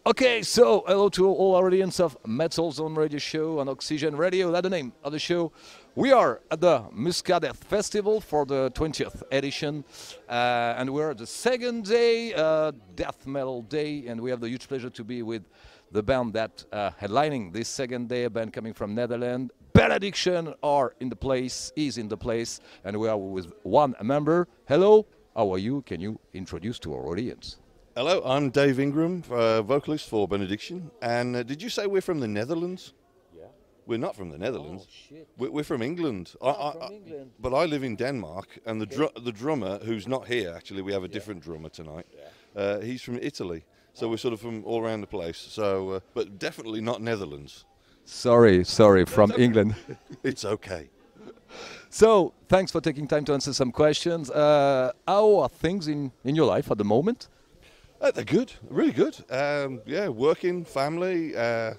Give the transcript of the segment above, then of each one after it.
Okay, so hello to all our audience of Metal Zone Radio Show on Oxygène Radio. That's the name of the show. We are at the MUSCADEATH Festival for the 20th edition, and we're at the second day, Death Metal Day, and we have the huge pleasure to be with the band that headlining this second day, a band coming from Netherlands. BENEDICTION is in the place, and we are with one member. Hello, how are you? Can you introduce to our audience? Hello, I'm Dave Ingram, vocalist for BENEDICTION. And did you say we're from the Netherlands? Yeah. We're not from the Netherlands. Oh, shit. We're from England. From England. But I live in Denmark, and the drummer, who's not here, actually, we have a different drummer tonight. Yeah. He's from Italy. So we're sort of from all around the place. So, but definitely not Netherlands. Sorry, from England. It's okay. So, thanks for taking time to answer some questions. How are things in your life at the moment? They're good, really good. Yeah, working, family. I'm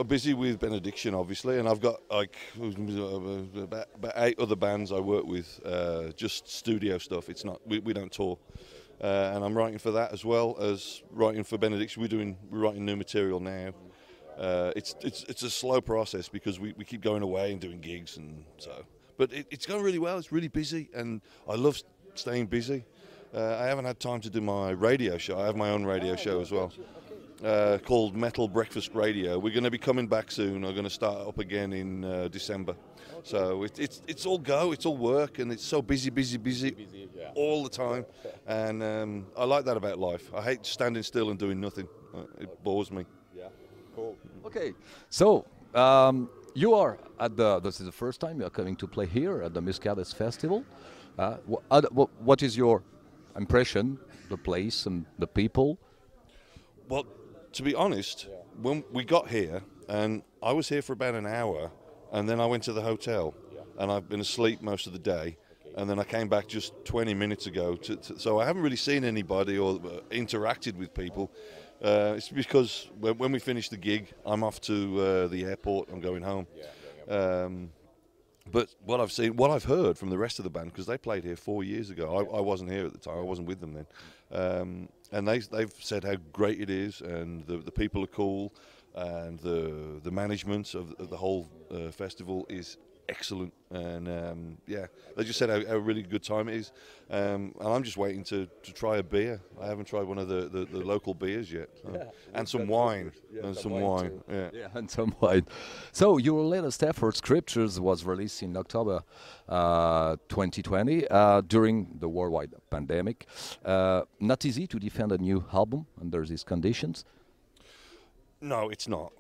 busy with BENEDICTION, obviously, and I've got like about 8 other bands I work with, just studio stuff. It's not we don't tour, and I'm writing for that as well as writing for BENEDICTION. We're writing new material now. It's a slow process because we keep going away and doing gigs, and so. But it's going really well. It's really busy, and I love staying busy. I haven't had time to do my radio show. I have my own radio show as well, called Metal Breakfast Radio. We're going to be coming back soon. We're going to start up again in December. So it's all go, it's all work, and it's so busy all the time. And I like that about life. I hate standing still and doing nothing. It bores me. Yeah, cool. Okay, so you are at this is the first time you are coming to play here at the MUSCADEATH Festival. What is your impression, the place and the people? Well, to be honest, when we got here, and I was here for about an hour, and then I went to the hotel, and I've been asleep most of the day, and then I came back just 20 minutes ago. So I haven't really seen anybody or interacted with people. It's because when we finish the gig, I'm off to the airport. I'm going home. But what I've heard from the rest of the band, because they played here 4 years ago. I wasn't here at the time. I wasn't with them then. And they've said how great it is, and the people are cool, and the management of the whole festival is excellent. And yeah, they just said how really good time it is. And I'm just waiting to try a beer. I haven't tried one of the local beers yet. So. And some wine. And some wine. Yeah, and some wine. So your latest effort, Scriptures, was released in October 2020 during the worldwide pandemic. Not easy to defend a new album under these conditions. No, it's not.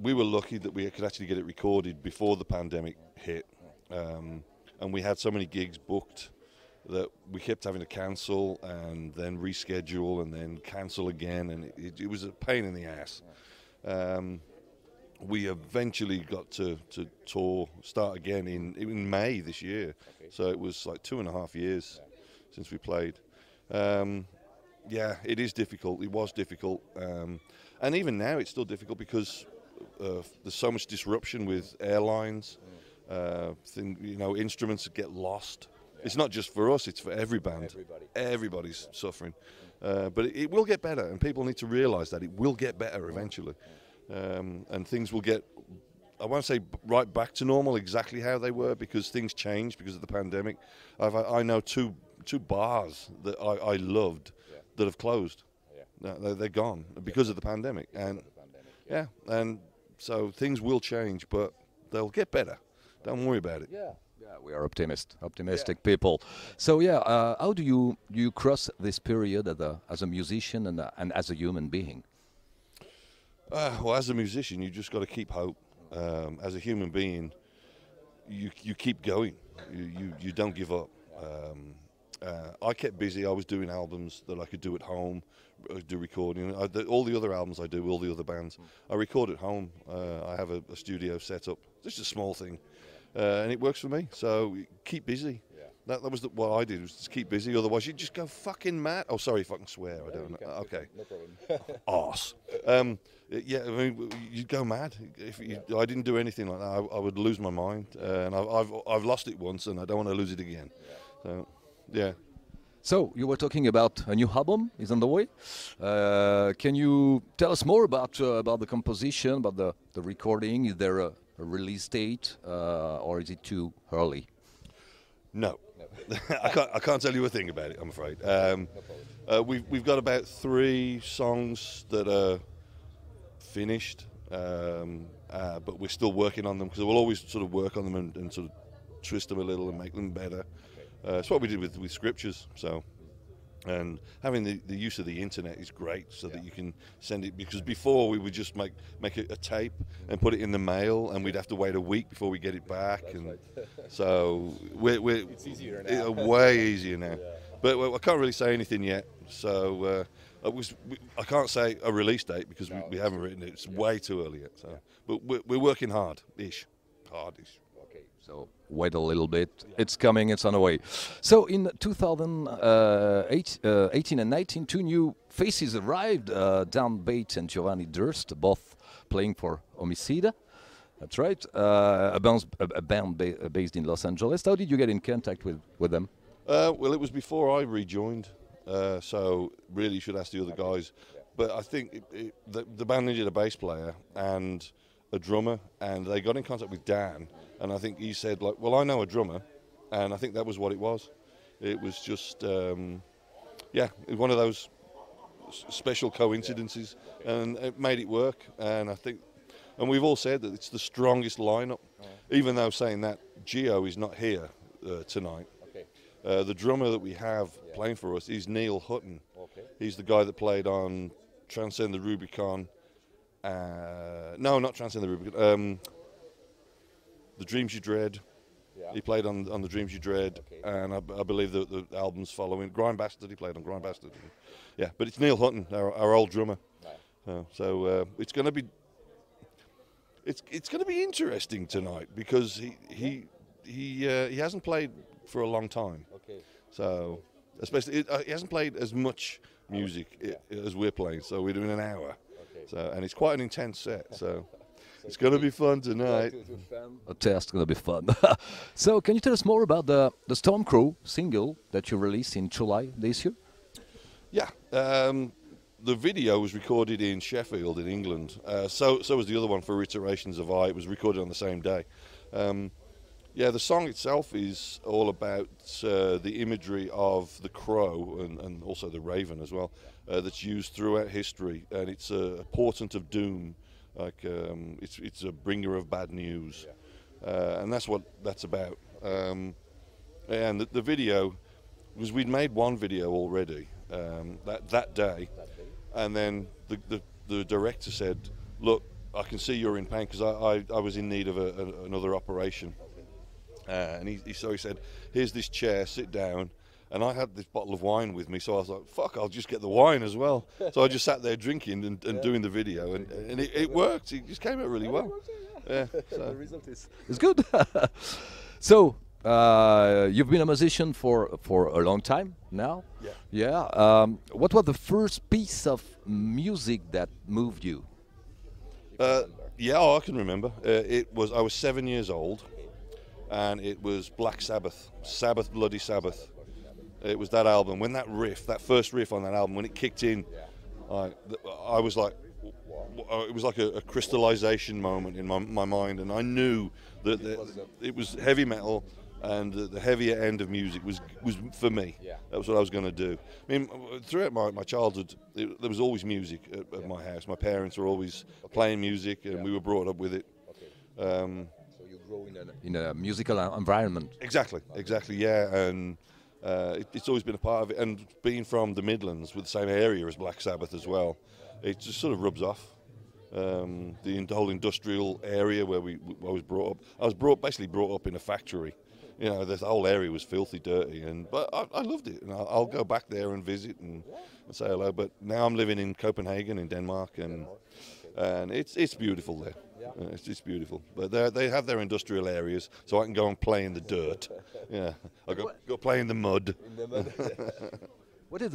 We were lucky that we could actually get it recorded before the pandemic hit, and we had so many gigs booked that we kept having to cancel and then reschedule and then cancel again, and it was a pain in the ass. We eventually got to start again in May this year, so it was like 2.5 years since we played. Yeah, it is difficult. It was difficult, and even now it's still difficult because there's so much disruption with airlines. Instruments get lost. It's not just for us, it's for every band. Everybody's suffering. But it will get better, and people need to realise that it will get better eventually. And things will get, I won't say right back to normal exactly how they were, because things changed because of the pandemic. I know two bars that I loved that have closed. They're gone because of the pandemic. And so things will change, but they'll get better. Don't worry about it. Yeah, we are optimistic people. So how do you cross this period as a musician and as a human being? Well, as a musician, you just got to keep hope. As a human being, you keep going. You don't give up. I kept busy. I was doing albums that I could do at home, do recording. All the other albums I do, all the other bands, I record at home. I have a studio set up. It's just a small thing, and it works for me. So keep busy. That was what I did, was just keep busy. Otherwise, you just go fucking mad. Oh, sorry if I can swear. I don't know. Okay. No problem. Arse. Yeah, I mean, you'd go mad. I didn't do anything like that, I would lose my mind. And I've lost it once, and I don't want to lose it again. So, yeah. So you were talking about a new album is on the way. Can you tell us more about the composition, about the recording? Is there a release date, or is it too early? No, I can't tell you a thing about it, I'm afraid. We've got about 3 songs that are finished, but we're still working on them because we'll always sort of work on them and sort of twist them a little and make them better. It's what we did with scriptures. So, and having the use of the internet is great, so that you can send it. Because before we would just make a tape and put it in the mail, and we'd have to wait a week before we get it back. So it's easier now. Way easier now. But I can't really say anything yet. So I can't say a release date because we haven't written it. It's way too early yet. So, but we're working hard-ish. So wait a little bit. It's coming. It's on the way. So in 2018 and 19, 2 new faces arrived. Dan Bate and Giovanni Durst, both playing for Homicide. That's right. A band based in Los Angeles. How did you get in contact with them? Well, it was before I rejoined. So really, you should ask the other guys. But I think the band needed a bass player and a drummer, and they got in contact with Dan. And I think he said, like, well, I know a drummer, and I think that was what it was. It was just, it was one of those special coincidences, and it made it work. And I think, and we've all said that it's the strongest lineup, even though saying that Gio is not here tonight. The drummer that we have playing for us is Neil Hutton. He's the guy that played on Transcend the Rubicon. No, not Transcend the Rubicon. The Dreams You Dread. He played on The Dreams You Dread, and I believe the albums following. Grind Bastard, he played on Grind Bastard. Yeah, but it's Neil Hutton, our old drummer. So it's going to be interesting tonight because he hasn't played for a long time. So especially he hasn't played as much music as we're playing. So we're doing an hour. So and it's quite an intense set. So. It's going to be fun tonight. A test going to be fun. So, can you tell us more about the Storm Crow single that you released in July this year? Yeah, the video was recorded in Sheffield in England. So was the other one for Iterations of I. It was recorded on the same day. The song itself is all about the imagery of the crow and also the raven as well, that's used throughout history, and it's a portent of doom. Like it's a bringer of bad news, and that's what that's about. And the video was we'd made one video already that day, and then the director said, "Look, I can see you're in pain because I was in need of another operation," and he said, "Here's this chair, sit down." And I had this bottle of wine with me, so I was like, fuck, I'll just get the wine as well. So I just sat there drinking and doing the video, and it worked. It just came out really well. So. The result is good. So, you've been a musician for a long time now? What was the first piece of music that moved you? I can remember. I was 7 years old, and it was Black Sabbath, Bloody Sabbath. It was that album. When that first riff on that album, when it kicked in, I was like, it was like a crystallization moment in my mind, and I knew that it was heavy metal, and the heavier end of music was for me. That was what I was going to do. I mean, throughout my childhood, there was always music at my house. My parents were always playing music, and we were brought up with it. So you grow in a musical environment. Exactly, yeah, and. It's always been a part of it, and being from the Midlands with the same area as Black Sabbath as well, it just sort of rubs off. The whole industrial area where I was brought up. I was basically brought up in a factory. You know, the whole area was filthy dirty, but I loved it, and I'll go back there and visit and say hello. But now I'm living in Copenhagen in Denmark, and it's beautiful there. It's beautiful, but they have their industrial areas, so I can go and play in the dirt. I go play in the mud. What is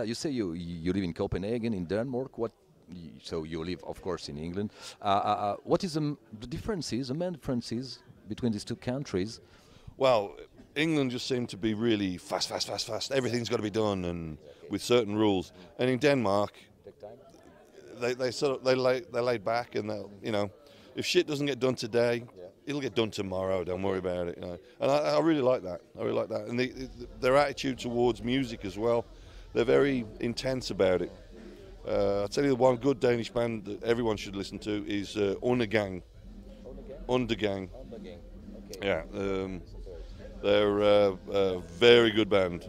you say you live in Copenhagen in Denmark. So you live, of course, in England. What is the differences, the main differences between these two countries? Well, England just seemed to be really fast. Everything's got to be done, and with certain rules. And in Denmark, they laid back, and they'll, you know, if shit doesn't get done today, it'll get done tomorrow. Don't worry about it. You know? And I really like that. I really like that. And their attitude towards music as well. They're very intense about it. I'll tell you the one good Danish band that everyone should listen to is Undergang. Undergang. Okay. Yeah. They're a very good band.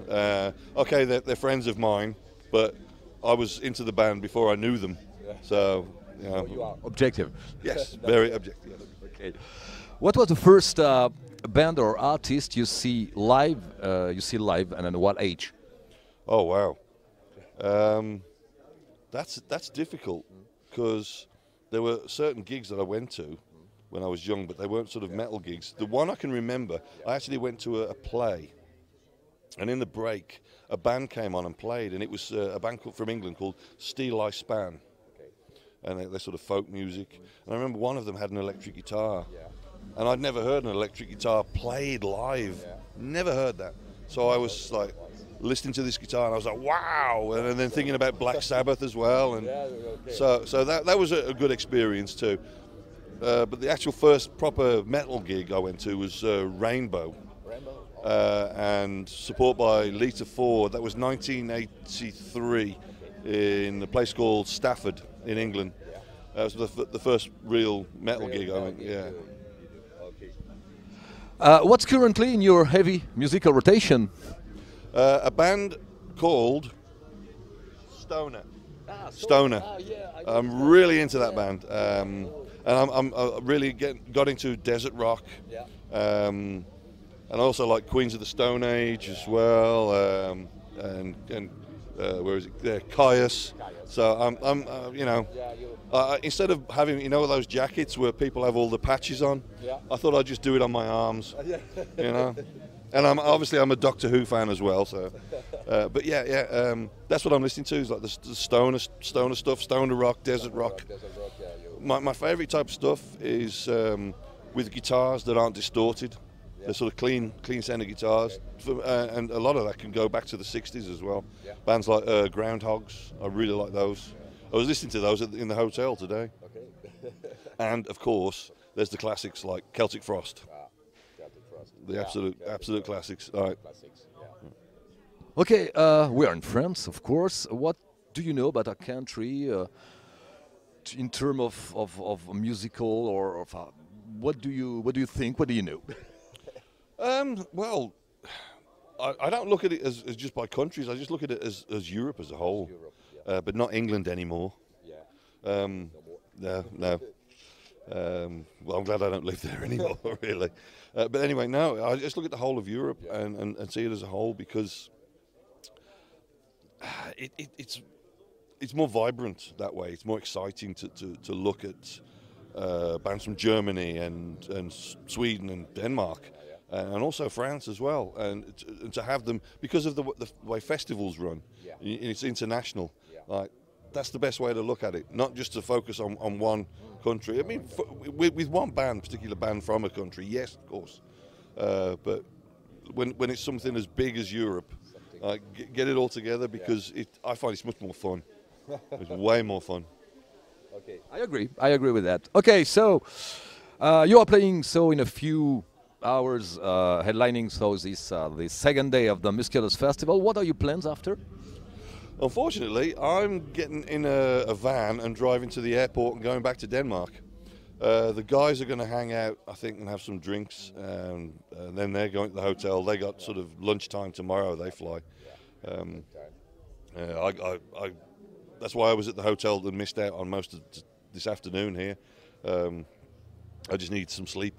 Okay, they're friends of mine, but I was into the band before I knew them. So, you know. You are objective. Yes, very objective. Okay. What was the first band or artist you see live? And at what age? Oh wow, that's difficult because there were certain gigs that I went to when I was young, but they weren't sort of metal gigs. The one I can remember, I actually went to a play, and in the break, a band came on and played, and it was a band from England called Steel I Span, and they're sort of folk music. And I remember one of them had an electric guitar, and I'd never heard an electric guitar played live. Never heard that. So I was like listening to this guitar, and I was like, wow! And then thinking about Black Sabbath as well, and so that was a good experience too. But the actual first proper metal gig I went to was Rainbow, and support by Lita Ford. That was 1983 in a place called Stafford in England. That was the first real metal gig I went. Yeah. What's currently in your heavy musical rotation? A band called Stoner. Stoner. I'm really into that band, and I'm really got into desert rock, and I also like Queens of the Stone Age as well, and where is it? Caius. So I'm you know, instead of having, you know, those jackets where people have all the patches on, I thought I'd just do it on my arms, you know. And I'm a Doctor Who fan as well, so. But that's what I'm listening to, is like the stoner stuff, stoner rock, desert rock. My favourite type of stuff is with guitars that aren't distorted. They're sort of clean sounding guitars, and a lot of that can go back to the 60s as well. Bands like Groundhogs, I really like those. I was listening to those in the hotel today. And of course, there's the classics like Celtic Frost. The absolute classics. All right. Okay, we are in France, of course. What do you know about our country in terms of musical or what do you think? What do you know? Well, I don't look at it as just by countries. I just look at it as Europe as a whole, but not England anymore. No. Well, I'm glad I don't live there anymore, really. But anyway, no, I just look at the whole of Europe and see it as a whole, because it's more vibrant that way. It's more exciting to look at bands from Germany and Sweden and Denmark, and also France as well, and to have them, because of the way festivals run, it's international. Like, that's the best way to look at it, not just to focus on one country. I mean, with one particular band from a country, yes, of course. But when it's something as big as Europe, get it all together, because I find it's much more fun. It's way more fun. Okay, I agree with that. Okay, so you are playing in a few hours, headlining this second day of the MUSCADEATH Festival. What are your plans after? Unfortunately, I'm getting in a van and driving to the airport and going back to Denmark. The guys are going to hang out, I think, and have some drinks, and then they're going to the hotel. They got sort of lunchtime tomorrow. They fly. That's why I was at the hotel and missed out on most of this afternoon here. I just need some sleep,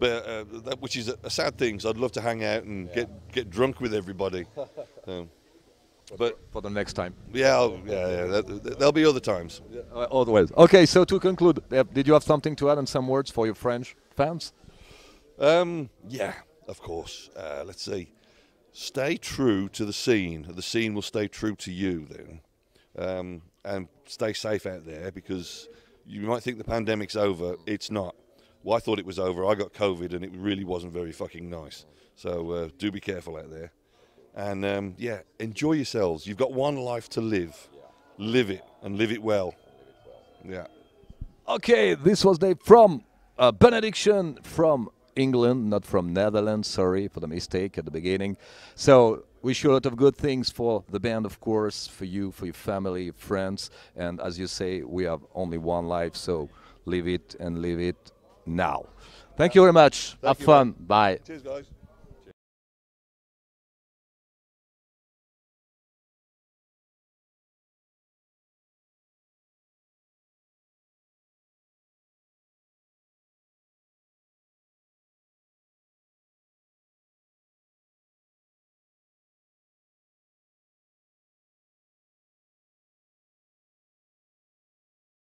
but which is a sad thing. So I'd love to hang out and get drunk with everybody. But for the next time. There'll be other times. Otherwise. Okay, so to conclude, did you have something to add and some words for your French fans? Yeah, of course. Let's see. Stay true to the scene. The scene will stay true to you then. And stay safe out there, because you might think the pandemic's over. It's not. well, I thought it was over. I got COVID, and it really wasn't very fucking nice. So do be careful out there. And yeah, enjoy yourselves. You've got one life to live. Live it, and live it well. Yeah. Okay, this was Dave from Benediction from England, not from Netherlands. Sorry for the mistake at the beginning. So wish you a lot of good things for the band, of course, for you, for your family, your friends. And as you say, we have only one life, so live it and live it now. Thank you very much. Have fun. Bye. Cheers, guys.